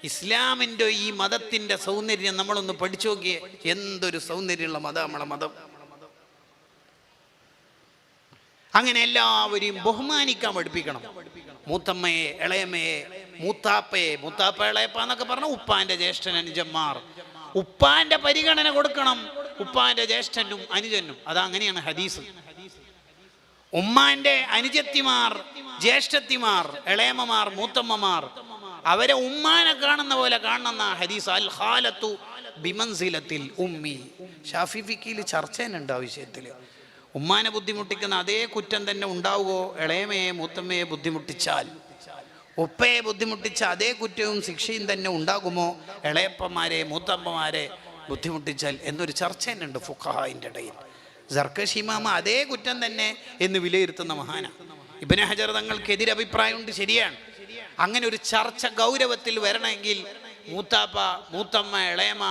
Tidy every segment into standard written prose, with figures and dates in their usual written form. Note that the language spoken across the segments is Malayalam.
ഇസ്ലാമിൻ്റെ ഈ മതത്തിൻ്റെ സൗന്ദര്യം നമ്മളൊന്ന് പഠിച്ചു നോക്കിയേ. എന്തൊരു സൗന്ദര്യമുള്ള മതം നമ്മളെ മതം. അങ്ങനെ എല്ലാവരെയും ബഹുമാനിക്കാൻ പഠിപ്പിക്കണം. മൂത്തമ്മയെ, ഇളയമ്മയെ, മൂത്താപ്പയെ, മൂത്താപ്പ ഇളയപ്പ എന്നൊക്കെ പറഞ്ഞാൽ ഉപ്പാന്റെ ജ്യേഷ്ഠൻ അനുജന്മാർ, ഉപ്പാന്റെ പരിഗണന കൊടുക്കണം. ഉപ്പാന്റെ ജ്യേഷ്ഠനും അനുജനും, അതങ്ങനെയാണ് ഹദീസ്. ഉമ്മാന്റെ അനുജത്തിമാർ, ജ്യേഷ്ഠത്തിമാർ, ഇളയമ്മമാർ, മൂത്തമ്മമാർ, അവരെ ഉമ്മാനെ കാണുന്ന പോലെ കാണുന്ന ഹദീസ്. അൽ ഖാലത്തു ബിമൻസിലത്തിൽ ഉമ്മി. ഷാഫി ഫിഖിയിൽ ചർച്ചയുണ്ട് ആ വിഷയത്തിൽ. ഉമ്മാനെ ബുദ്ധിമുട്ടിക്കുന്ന അതേ കുറ്റം തന്നെ ഉണ്ടാവുമോ ഇളയമയെ മൂത്തമ്മയെ ബുദ്ധിമുട്ടിച്ചാൽ? ഉപ്പയെ ബുദ്ധിമുട്ടിച്ച അതേ കുറ്റവും ശിക്ഷയും തന്നെ ഉണ്ടാകുമോ ഇളയപ്പന്മാരെ മൂത്തമ്മമാരെ ബുദ്ധിമുട്ടിച്ചാൽ എന്നൊരു ചർച്ച തന്നെ ഉണ്ട് ഫുഖഹായിൻ്റെ ഇടയിൽ. സർക്കശി ഇമാമ അതേ കുറ്റം തന്നെ എന്ന് വിലയിരുത്തുന്ന മഹാന. ഇബ്നു ഹജർ തങ്ങൾക്കെതിരെ അഭിപ്രായമുണ്ട്, ശരിയാണ്. അങ്ങനെ ഒരു ചർച്ച ഗൗരവത്തിൽ വരണമെങ്കിൽ മൂത്താപ്പ, മൂത്തമ്മ, ഇളയമ്മ,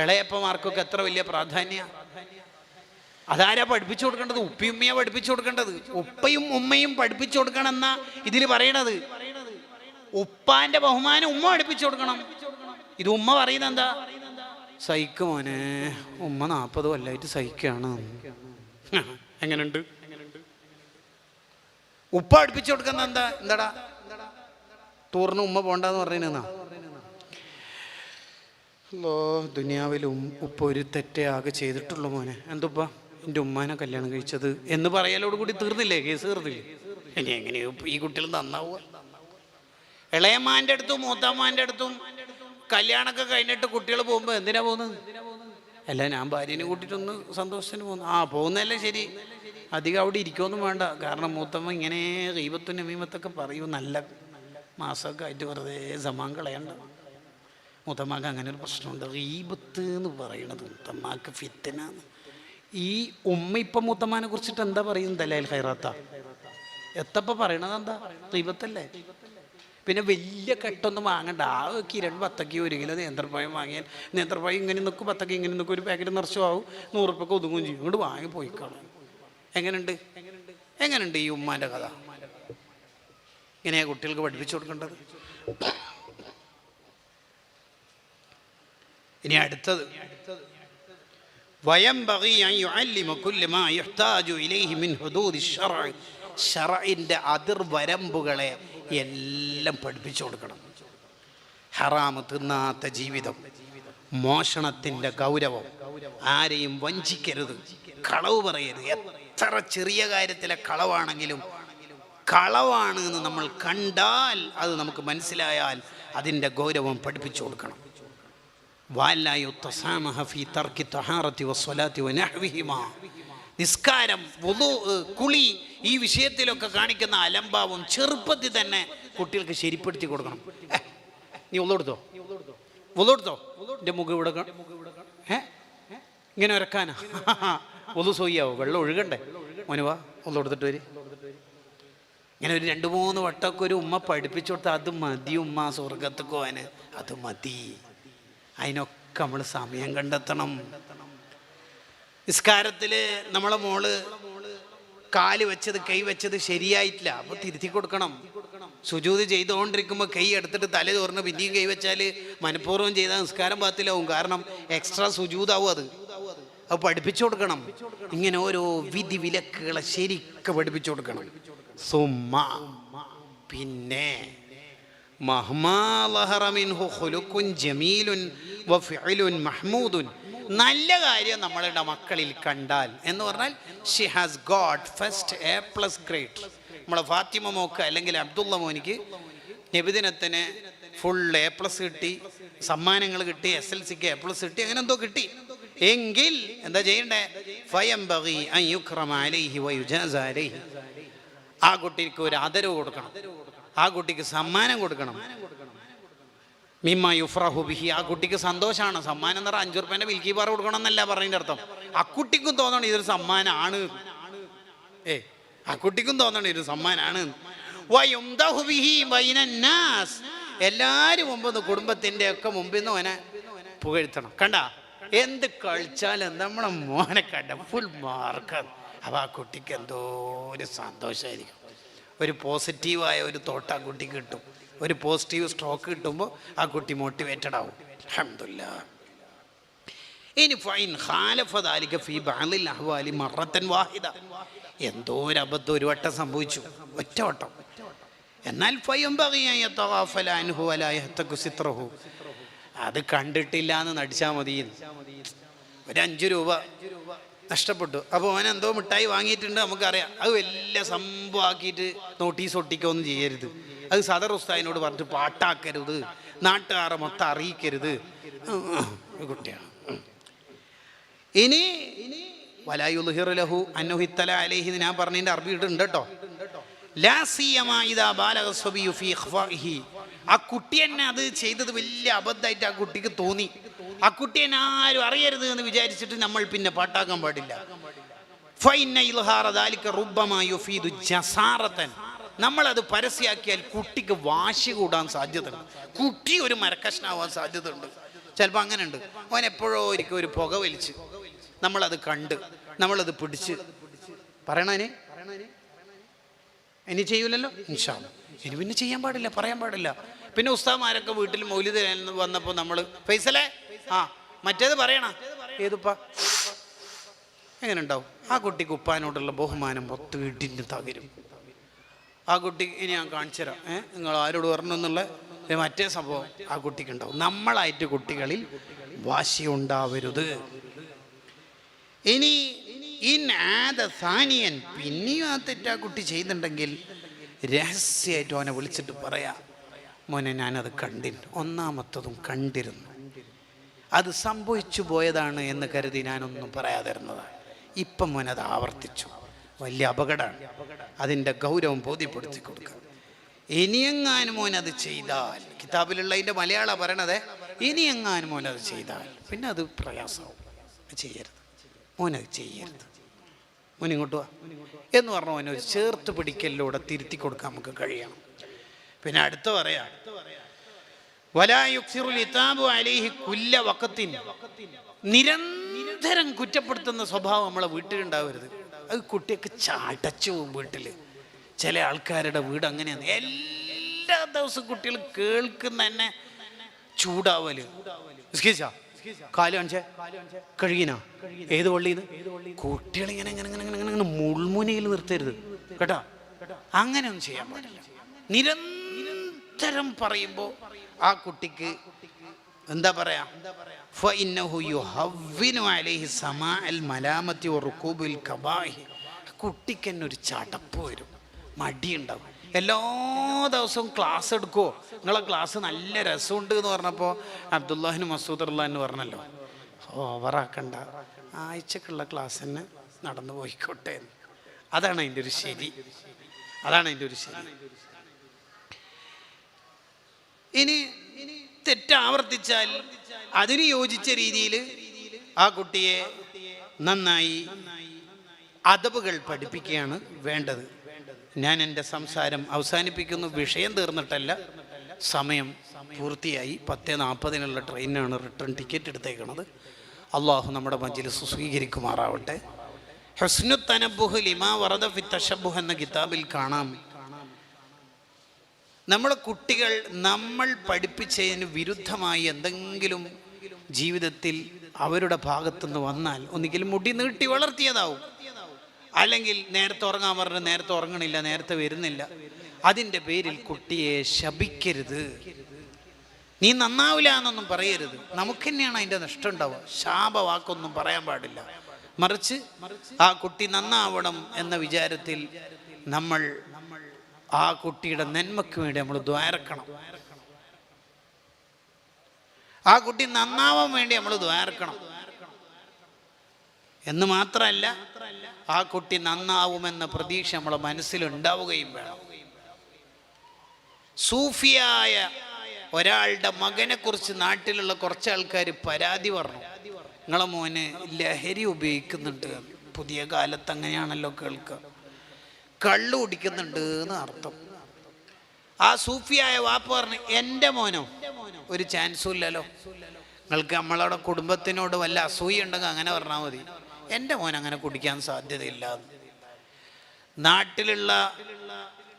ഇളയപ്പമാർക്കൊക്കെ എത്ര വലിയ പ്രാധാന്യം. അതാരാ പഠിപ്പിച്ചു കൊടുക്കേണ്ടത്? ഉപ്പയും ഉമ്മയെ പഠിപ്പിച്ചു കൊടുക്കേണ്ടത്. ഉപ്പയും ഉമ്മയും പഠിപ്പിച്ചു കൊടുക്കണം എന്നാ ഇതിൽ പറയണത്. ഉപ്പാന്റെ ബഹുമാനം ഉമ്മ പഠിപ്പിച്ചു കൊടുക്കണം. ഇത് ഉമ്മ പറയുന്നത് എന്താ? സഹിക്ക് മോനെ, ഉമ്മ 40 കൊല്ലമായിട്ട് സഹിക്കാണ്. എങ്ങനെയുണ്ട്? ഉപ്പ പഠിപ്പിച്ചു കൊടുക്കുന്ന എന്താടാ ടൂറിന് ഉമ്മ പോണ്ടെന്ന് പറയുന്ന ദുനിയാവിലും ഉപ്പ ഒരു തെറ്റേ ആകെ ചെയ്തിട്ടുള്ളൂ മോനെ. എന്തുപ്പ എൻ്റെ ഉമ്മാനെ കല്യാണം കഴിച്ചത് എന്ന് പറയലോട് കൂടി തീർന്നില്ലേ? കേസ് തീർന്നില്ലേ? ഇനി എങ്ങനെയോ ഈ കുട്ടികൾ നന്നാവുക? ഇളയമ്മാൻ്റെ അടുത്തും മൂത്തമ്മാൻ്റെ അടുത്തും കല്യാണമൊക്കെ കഴിഞ്ഞിട്ട് കുട്ടികൾ പോകുമ്പോൾ എന്തിനാ പോകുന്നത്? അല്ല, ഞാൻ ഭാര്യനെ കൂട്ടിയിട്ടൊന്ന് സന്തോഷത്തിന് പോകുന്നു. പോകുന്നതല്ലേ ശരി. അധികം അവിടെ ഇരിക്കുമൊന്നും വേണ്ട. കാരണം മൂത്തമ്മ ഇങ്ങനെ ഗീബത്തും നമീമത്തൊക്കെ പറയും. നല്ല മാസമൊക്കെ ആയിട്ട് വെറുതെ സമാൻ കളയണ്ട. മൂത്തമ്മക്ക് അങ്ങനെ ഒരു പ്രശ്നമുണ്ട്. ഗീബത്ത് എന്ന് പറയണത് മൂത്തമ്മക്ക് ഫിത്തനാണ്. ഈ ഉമ്മ ഇപ്പം മൂത്തമ്മാനെ കുറിച്ചിട്ട് എന്താ പറയുന്നത്? ദലായിൽ ഖൈറാത്ത എത്തപ്പ പറയണത് എന്താ? ഗീബത്തല്ലേ. പിന്നെ വലിയ കെട്ടൊന്നും വാങ്ങണ്ട. കിരൺ 10 1 കിലോ നേന്ത്രപ്പഴം വാങ്ങിയാൽ നേന്ത്രപ്പഴം ഇങ്ങനെ നിൽക്കും, 10 ഇങ്ങനെ നിൽക്കും, ഒരു പാക്കറ്റ് നിറച്ചു ആവും, 100 രൂപയ്ക്ക് ഒതുങ്ങും ചെയ്യും. ഇങ്ങോട്ട് വാങ്ങി പോയിക്കാളും. എങ്ങനെയുണ്ട് ഈ ഉമ്മാൻ്റെ കഥ? ഇങ്ങനെയാ കുട്ടികൾക്ക് പഠിപ്പിച്ചു കൊടുക്കേണ്ടത്. ഇനി അടുത്തത് ശറഇന്റെ അതിർവരമ്പുകളെ എല്ലാം പഠിപ്പിച്ചു കൊടുക്കണം. ഹറാമ് തിന്നാത്ത ജീവിതം, മോഷണത്തിൻ്റെ ഗൗരവം, ആരെയും വഞ്ചിക്കരുത്, കളവ് പറയരുത്. എത്ര ചെറിയ കാര്യത്തിലെ കളവാണെങ്കിലും കളവാണ് എന്ന് നമ്മൾ കണ്ടാൽ, അത് നമുക്ക് മനസ്സിലായാൽ അതിൻ്റെ ഗൗരവം പഠിപ്പിച്ചു കൊടുക്കണം. നിസ്കാരം, വുളു, കുളി, ഈ വിഷയത്തിലൊക്കെ കാണിക്കുന്ന അലംഭാവം ചെറുപ്പത്തിൽ തന്നെ കുട്ടികൾക്ക് ശരിപ്പെടുത്തി കൊടുക്കണം. നീ ഉള്ളെടുത്തോ എൻ്റെ മുഖം ഇവിടെ ഇങ്ങനെ ഒരക്കാനാ? ഒന്നു സോയ്യാവോ? വെള്ളം ഒഴുകണ്ടേ? മോനുവാ ഉള്ളെടുത്തിട്ട് വരി. ഇങ്ങനെ ഒരു 2-3 വട്ടമൊക്കെ ഒരു ഉമ്മ പഠിപ്പിച്ചു കൊടുത്താൽ അത് മതി. ഉമ്മ സ്വർഗത്തേക്ക് പോവാന് അത് മതി. അതിനൊക്കെ നമ്മൾ സമയം കണ്ടെത്തണം. നിസ്കാരത്തിൽ നമ്മളെ മോള് കാല് വെച്ചത് കൈ വെച്ചത് ശരിയായിട്ടില്ല, അപ്പോൾ തിരുത്തി കൊടുക്കണം. സുജൂദ് ചെയ്തുകൊണ്ടിരിക്കുമ്പോൾ കൈ എടുത്തിട്ട് തല ചോർന്ന് പിന്നെയും കൈ വെച്ചാൽ മനഃപൂർവ്വം ചെയ്താൽ നിസ്കാരം പാത്തിലാവും. കാരണം എക്സ്ട്രാ സുജൂദാവും. അത് പഠിപ്പിച്ചു കൊടുക്കണം. ഇങ്ങനെ ഓരോ വിധി വിലക്കുകളെ ശരിക്കും പഠിപ്പിച്ചു കൊടുക്കണം. സുമ്മ പിന്നെ നല്ല കാര്യം നമ്മളുടെ മക്കളിൽ കണ്ടാൽ എന്ന് പറഞ്ഞാൽ she has got first A+ grade. നമ്മളെ ഫാത്തിമ മോക്ക് അല്ലെങ്കിൽ അബ്ദുള്ള മോനിക്ക് നബിദിനത്തിന് ഫുൾ A+ കിട്ടി, സമ്മാനങ്ങൾ കിട്ടി, SLCക്ക് A+ കിട്ടി, അങ്ങനെ എന്തോ കിട്ടി എങ്കിൽ എന്താ ചെയ്യണ്ടേ? ഫയംബഗി അൻ യുക്റമ അലൈഹി വയുജാസ അലൈഹി. ആ കുട്ടിക്ക് ഒരു ആദരവ് കൊടുക്കണം, ആ കുട്ടിക്ക് സമ്മാനം കൊടുക്കണം. മിമ്മ യുഫ്രഹു ബിഹി. ആ കുട്ടിക്ക് സന്തോഷമാണ്. സമ്മാനം എന്ന് പറഞ്ഞാൽ 5 രൂപേൻ്റെ മിൽക്കി ബാർ കൊടുക്കണം എന്നല്ല പറയുന്നതിൻ്റെ അർത്ഥം. ആ കുട്ടിക്കും തോന്നണം ഇതൊരു സമ്മാനമാണ്. ആ കുട്ടിക്കും തോന്നണം ഇതൊരു സമ്മാനമാണ്. വയുംദഹു ബിഹി ബൈനന്നാസ്. എല്ലാവരും മുമ്പ്, കുടുംബത്തിൻ്റെ ഒക്കെ മുമ്പിൽ നിന്ന് അവനെ പുകഴ്ത്തണം. കണ്ട എന്ത് കളിച്ചാലും നമ്മളെ മോനെ കണ്ട ഫുൾ മാർക്കാണ്. അപ്പോൾ ആ കുട്ടിക്ക് എന്തോ ഒരു സന്തോഷമായിരിക്കും, ഒരു പോസിറ്റീവായ ഒരു തോട്ട് ആ കുട്ടിക്ക് കിട്ടും. ഒരു പോസിറ്റീവ് സ്ട്രോക്ക് കിട്ടുമ്പോൾ ആ കുട്ടി മോട്ടിവേറ്റഡ് ആവും. അൽഹംദുലില്ലാഹ്. ഇനി ഫൈൻ ഖാലഫ ദാലിക ഫീ ബഅദിൽ അഹ്വാലി മറത്തൻ വാഹിദ, എന്തോ ഒരു അബദ്ധം ഒരു വട്ടം സംഭവിച്ചു, ഒറ്റ വട്ടം. എന്നാൽ അത് കണ്ടിട്ടില്ല എന്ന് നടിച്ചാൽ മതി. ഒരു 5 രൂപ നഷ്ടപ്പെട്ടു, അപ്പോൾ അവൻ എന്തോ മിഠായി വാങ്ങിയിട്ടുണ്ട് നമുക്കറിയാം, അത് വലിയ സംഭവമാക്കിയിട്ട് നോട്ടീസ് ഒട്ടിക്കൊന്നും ചെയ്യരുത്. അത് സദർ ഉസ്താദിനോട് പറഞ്ഞിട്ട് പാട്ടാക്കരുത്, നാട്ടുകാരെ മൊത്തം അറിയിക്കരുത്. കുട്ടിയാണ്. ഇനി വലായുദ്ഹിറു ലഹു അന്നഹു ഇത്തല അലൈഹി ഞാൻ പറഞ്ഞതിൻ്റെ അറബി ഇട്ടുണ്ട് കേട്ടോ. ലാ സിയമാ ഇദാ ബാലഗ സബിയു ഫീ ഇഖ്ഫാഇഹി, ആ കുട്ടി തന്നെ അത് ചെയ്തത് വലിയ അബദ്ധമായിട്ട് ആ കുട്ടിക്ക് തോന്നി. ആ കുട്ടി തന്നെ ആരും അറിയരുത് എന്ന് വിചാരിച്ചിട്ട് നമ്മൾ പിന്നെ പാട്ടാക്കാൻ പാടില്ല. ഫഇന്ന ഇൽഹാറ ദാലിക റുബ്ബമാ യുഫീദു ജസാറതൻ, നമ്മളത് പരസ്യമാക്കിയാൽ കുട്ടിക്ക് വാശി കൂടാൻ സാധ്യതയുണ്ട്, കുട്ടി ഒരു മരക്കഷ്ണാവാൻ സാധ്യതയുണ്ട്. ചിലപ്പോൾ അങ്ങനെ ഉണ്ട്. അവൻ എപ്പോഴോ ഒരിക്കൽ ഒരു പുക വലിച്ച് നമ്മളത് കണ്ട് നമ്മളത് പിടിച്ച് പറയണേ ഇനി ചെയ്യൂലല്ലോ ഇൻഷാ അല്ലാഹ്. ഇനി പിന്നെ ചെയ്യാൻ പാടില്ല, പറയാൻ പാടില്ല. പിന്നെ ഉസ്താദ്മാരൊക്കെ വീട്ടിൽ മൗലിദ് വന്നപ്പോൾ നമ്മൾ ഫൈസലേ മറ്റേത് പറയണ ഏതുപ്പാ എങ്ങനെ ഉണ്ടാവും? ആ കുട്ടിക്ക് ഉപ്പാനോടുള്ള ബഹുമാനം മൊത്തം വീട്ടിന് തകരും. ആ കുട്ടി ഇനി ഞാൻ കാണിച്ചു തരാം, നിങ്ങൾ ആരോട് പറഞ്ഞു എന്നുള്ള മറ്റേ സംഭവം ആ കുട്ടിക്ക് ഉണ്ടാവും. നമ്മളായിട്ട് കുട്ടികളിൽ വാശി ഉണ്ടാവരുത്. ഇനി പിന്നെയും ആ തെറ്റാ കുട്ടി ചെയ്യുന്നുണ്ടെങ്കിൽ രഹസ്യമായിട്ട് അവനെ വിളിച്ചിട്ട് പറയാം, മോനെ ഞാനത് കണ്ടിരുന്നു, ഒന്നാമത്തതും കണ്ടിരുന്നു, അത് സംഭവിച്ചു പോയതാണ് എന്ന് കരുതി ഞാനൊന്നും പറയാതിരുന്നതാണ്, ഇപ്പം മോനത് ആവർത്തിച്ചു, വലിയ അപകടമാണ്, അതിൻ്റെ ഗൗരവം ബോധ്യപ്പെടുത്തി കൊടുക്കുക. ഇനിയെങ്ങാനും മോനത് ചെയ്താൽ, കിതാബിലുള്ളതിൻ്റെ മലയാളം പറയണത്, ഇനിയെങ്ങാനും മോനത് ചെയ്താൽ പിന്നെ അത് പ്രയാസമാവും, ചെയ്യരുത് മോനത് ചെയ്യരുത്, മോനിങ്ങോട്ട് വാ എന്ന് പറഞ്ഞു മോനൊരു ചേർത്ത് പിടിക്കലിലൂടെ തിരുത്തി കൊടുക്കാൻ നമുക്ക് കഴിയണം. പിന്നെ അടുത്ത പറയാം, നിരന്തരം കുറ്റപ്പെടുത്തുന്ന സ്വഭാവം നമ്മളെ വീട്ടിലുണ്ടാവരുത്. അത് കുട്ടിയൊക്കെ ചാടച്ചു പോകും. വീട്ടിൽ ചില ആൾക്കാരുടെ വീട് അങ്ങനെയാണ്, എല്ലാ ദിവസവും കുട്ടികൾ കേൾക്കുന്ന തന്നെ ചൂടാവല്. കാല് കാണിച്ചേ, കഴുകിനാ, ഏത് പള്ളിന്ന്? കുട്ടികളിങ്ങനെ ഇങ്ങനെ ഇങ്ങനെ ഇങ്ങനെ ഇങ്ങനെ മുൾമുനയിൽ നിർത്തരുത് കേട്ടോ, അങ്ങനെയൊന്നും ചെയ്യാൻ പാടില്ല. നിരന്തരം പറയുമ്പോൾ ആ കുട്ടിക്ക് എന്താ പറയാ, കുട്ടിക്ക് തന്നെ ഒരു ചടപ്പ് വരും, മടിയുണ്ടാവും. എല്ലാ ദിവസവും ക്ലാസ് എടുക്കുമോ? നിങ്ങളെ ക്ലാസ് നല്ല രസമുണ്ട് എന്ന് പറഞ്ഞപ്പോൾ അബ്ദുല്ലാഹിന് മസൂദ് എന്ന് പറഞ്ഞല്ലോ, ഓവറാക്കണ്ട, ആഴ്ചക്കുള്ള ക്ലാസ് തന്നെ നടന്നു പോയിക്കോട്ടെ. അതാണ് അതിൻ്റെ ഒരു ശരി, അതാണ് അതിൻ്റെ ഒരു ശരി. ഇനി തെറ്റാവർത്തിച്ചാൽ അതിന് യോജിച്ച രീതിയിൽ ആ കുട്ടിയെ നന്നായി അദബുകൾ പഠിപ്പിക്കുകയാണ് വേണ്ടത്. ഞാൻ എൻ്റെ സംസാരം അവസാനിപ്പിക്കുന്നു. വിഷയം തീർന്നിട്ടല്ല, സമയം പൂർത്തിയായി. 10:40 ട്രെയിനാണ് റിട്ടേൺ ടിക്കറ്റ് എടുത്തേക്കണത്. അള്ളാഹു നമ്മുടെ മജ്ലിസ് സ്വീകരിക്കുമാറാവട്ടെ. ഹുസ്നു തനബ്ബുഹ് ലിമാ വറദ ഫി തശബ്ബുഹ് എന്ന കിതാബിൽ കാണാം, നമ്മുടെ കുട്ടികൾ നമ്മൾ പഠിപ്പിച്ചതിന് വിരുദ്ധമായി എന്തെങ്കിലും ജീവിതത്തിൽ അവരുടെ ഭാഗത്തുനിന്ന് വന്നാൽ, ഒന്നുകിൽ മുടി നീട്ടി വളർത്തിയതാവും, അല്ലെങ്കിൽ നേരത്തെ ഉറങ്ങാൻ പറഞ്ഞ് നേരത്തെ ഉറങ്ങണില്ല, നേരത്തെ വരുന്നില്ല, അതിൻ്റെ പേരിൽ കുട്ടിയെ ശപിക്കരുത്. നീ നന്നാവില്ല എന്നൊന്നും പറയരുത്, നമുക്ക് തന്നെയാണ് അതിൻ്റെ നഷ്ടം ഉണ്ടാവുക. ശാപവാക്കൊന്നും പറയാൻ പാടില്ല. മറിച്ച് ആ കുട്ടി നന്നാവണം എന്ന വിചാരത്തിൽ നമ്മൾ ആ കുട്ടിയുടെ നന്മയ്ക്ക് വേണ്ടി നമ്മൾ ദ്വാരക്കണം. ആ കുട്ടി നന്നാവാൻ വേണ്ടി നമ്മൾ ദ്വാരക്കണം എന്ന് മാത്രമല്ല, ആ കുട്ടി നന്നാവുമെന്ന പ്രതീക്ഷ നമ്മളെ മനസ്സിലുണ്ടാവുകയും വേണം. സൂഫിയായ ഒരാളുടെ മകനെ കുറിച്ച് നാട്ടിലുള്ള കുറച്ച് ആൾക്കാർ പരാതി പറഞ്ഞു, നിങ്ങളെ മോന് ലഹരി ഉപയോഗിക്കുന്നുണ്ട്, പുതിയ കാലത്ത് അങ്ങനെയാണല്ലോ കേൾക്കുക, കള്ളു കുടിക്കുന്നുണ്ട് എന്ന് അർത്ഥം. ആ സൂഫിയായ വാപ്പ പറഞ്ഞു, എൻ്റെ മോനോ ഒരു ചാൻസും ഇല്ലല്ലോ, നിങ്ങൾക്ക് നമ്മളവിടെ കുടുംബത്തിനോട് വല്ല അസൂയ ഉണ്ടെങ്കിൽ അങ്ങനെ പറഞ്ഞാൽ മതി, എൻ്റെ മോൻ അങ്ങനെ കുടിക്കാൻ സാധ്യതയില്ല. നാട്ടിലുള്ള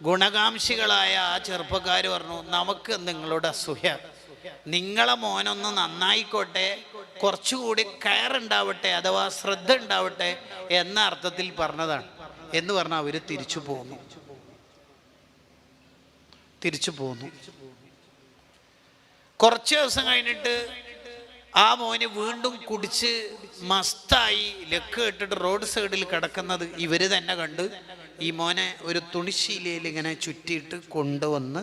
ഗുണകാംക്ഷികളായ ആ ചെറുപ്പക്കാർ പറഞ്ഞു, നമുക്ക് നിങ്ങളുടെ അസൂയ, നിങ്ങളെ മോനൊന്ന് നന്നായിക്കോട്ടെ, കുറച്ചുകൂടി കെയർ ഉണ്ടാവട്ടെ, അഥവാ ശ്രദ്ധ ഉണ്ടാവട്ടെ എന്ന അർത്ഥത്തിൽ പറഞ്ഞതാണ് എന്ന് പറഞ്ഞാൽ അവർ തിരിച്ചു പോന്നു. കുറച്ച് ദിവസം കഴിഞ്ഞിട്ട് ആ മോന് വീണ്ടും കുടിച്ച് മസ്തായി ലക്ക് ഇട്ടിട്ട് റോഡ് സൈഡിൽ കിടക്കുന്നത് ഇവർ തന്നെ കണ്ട് ഈ മോനെ ഒരു തുണിശീലയിൽ ഇങ്ങനെ ചുറ്റിയിട്ട് കൊണ്ടുവന്ന്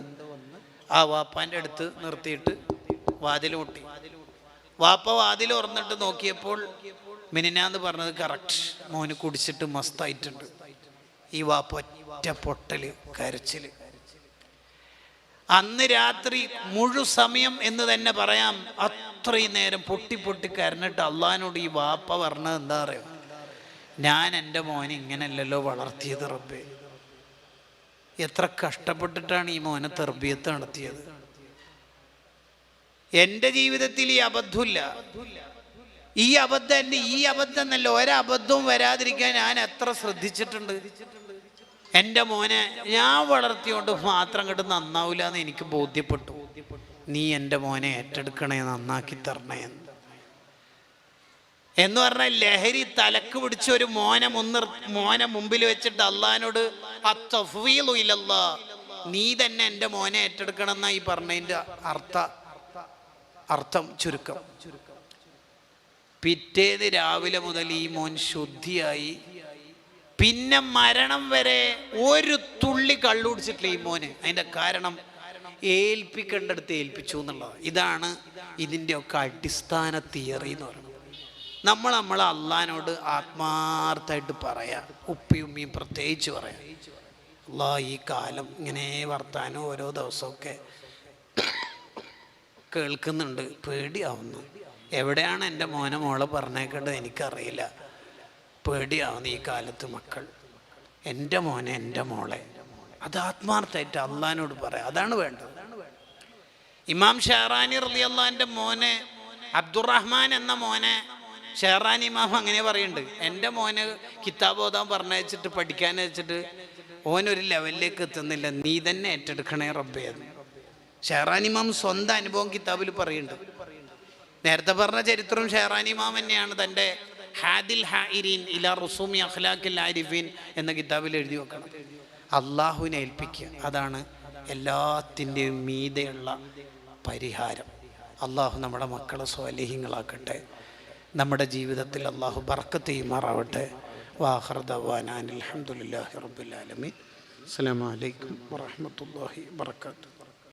ആ വാപ്പാൻ്റെ അടുത്ത് നിർത്തിയിട്ട് വാതിൽ മുട്ടി. വാപ്പ വാതിൽ തുറന്നിട്ട് നോക്കിയപ്പോൾ മിനിനാന്ന് പറഞ്ഞത് കറക്റ്റ്, മോന് കുടിച്ചിട്ട് മസ്തായിട്ടുണ്ട്. ഈ വാപ്പ ഒറ്റ പൊട്ടല്, കരച്ചില്. അന്ന് രാത്രി മുഴുസമയം എന്ന് തന്നെ പറയാം, അത്രയും നേരം പൊട്ടി പൊട്ടി കരഞ്ഞിട്ട് അള്ളാഹിനോട് ഈ വാപ്പ പറഞ്ഞത് എന്താ പറയുക, ഞാൻ എൻ്റെ മോനെ ഇങ്ങനെയല്ലല്ലോ വളർത്തിയത് റബ്ബേ, എത്ര കഷ്ടപ്പെട്ടിട്ടാണ് ഈ മോനെ തർബിയത്ത് നടത്തിയത്. എൻ്റെ ജീവിതത്തിൽ ഈ അബദ്ധമില്ല, ഈ അബദ്ധം എന്നല്ല, ഒരബദ്ധവും വരാതിരിക്കാൻ ഞാൻ എത്ര ശ്രദ്ധിച്ചിട്ടുണ്ട്. എൻ്റെ മോനെ ഞാൻ വളർത്തിയോണ്ട് മാത്രം അങ്ങോട്ട് നന്നാവില്ല എന്ന് എനിക്ക് ബോധ്യപ്പെട്ടു. നീ എൻ്റെ മോനെ ഏറ്റെടുക്കണേ, നന്നാക്കി തരണേ എന്ന് പറഞ്ഞാൽ ലഹരി തലക്ക് പിടിച്ച ഒരു മോനെ മുമ്പിൽ വെച്ചിട്ട് അള്ളാഹിനോട് അത്തഫ്വീലു ഇലല്ലാഹ്, നീ തന്നെ എൻ്റെ മോനെ ഏറ്റെടുക്കണം എന്നാ ഈ പറഞ്ഞതിൻ്റെ അർത്ഥം ചുരുക്കം. പിറ്റേന്ന് രാവിലെ മുതൽ ഈ മോൻ ശുദ്ധിയായി, പിന്നെ മരണം വരെ ഒരു തുള്ളി കള്ളുടിച്ചിട്ടില്ല ഈ മോന്. അതിൻ്റെ കാരണം ഏൽപ്പിക്കേണ്ടടുത്ത് ഏൽപ്പിച്ചു എന്നുള്ളതാണ്. ഇതാണ് ഇതിൻ്റെയൊക്കെ അടിസ്ഥാന തിയറി എന്ന് പറയുന്നത്. നമ്മൾ അള്ളാഹിനോട് ആത്മാർത്ഥമായിട്ട് പറയാം, ഉപ്പയും ഉമ്മയും പ്രത്യേകിച്ച് പറയാം, അള്ളാഹ് ഈ കാലം ഇങ്ങനെ വർത്താനം ഓരോ ദിവസമൊക്കെ കേൾക്കുന്നുണ്ട്, പേടിയാവുന്നു. എവിടെയാണ് എൻ്റെ മോളെ പറഞ്ഞേക്കേണ്ടത് എനിക്കറിയില്ല, പേടിയാവുന്നു ഈ കാലത്ത് മക്കൾ. എൻ്റെ മോനെ, എൻ്റെ മോളെ, അത് ആത്മാർത്ഥമായിട്ട് അള്ളാഹിനോട് പറയാം. അതാണ് വേണ്ടത്. ഇമാം ഷെഹറാനി റളിയല്ലാഹുവിൻ്റെ മോനെ, അബ്ദുറഹ്മാൻ എന്ന മോനെ ഷെഹറാനി ഇമാം അങ്ങനെ പറയുന്നുണ്ട്, എൻ്റെ മോന് കിതാബ് ഓതാൻ പറഞ്ഞയച്ചിട്ട് പഠിക്കാൻ വെച്ചിട്ട് ഓനൊരു ലെവലിലേക്ക് എത്തുന്നില്ല, നീ തന്നെ ഏറ്റെടുക്കണേ റബ്ബേ എന്ന് ഷെഹറാനി ഇമാം സ്വന്തം അനുഭവം കിതാബിൽ പറയുന്നുണ്ട്. നേരത്തെ പറഞ്ഞ ചരിത്രം ഷെഹറാനി ഇമാം തന്നെയാണ് തൻ്റെ ഹാദിൽ ഹായിരീൻ ഇലാ റുസൂമി അഖ്ലാഖിൽ ആരിഫീൻ എന്ന കിതാബിൽ എഴുതി വെക്കണം. അള്ളാഹുവിനെ ഏൽപ്പിക്കുക, അതാണ് എല്ലാത്തിൻ്റെയും മീതെയുള്ള പരിഹാരം. അള്ളാഹു നമ്മുടെ മക്കളെ സ്വാലിഹീങ്ങളാക്കട്ടെ, നമ്മുടെ ജീവിതത്തിൽ അള്ളാഹു ബർക്കത്ത് ചെയ്യുമാറാവട്ടെ. വാഖിറു ദഅ്വാനാ അൽഹംദുലില്ലാഹി റബ്ബിൽ ആലമീൻ. അസ്സലാമു അലൈക്കും വറഹ്മത്തുള്ളാഹി വബറകാതുഹു.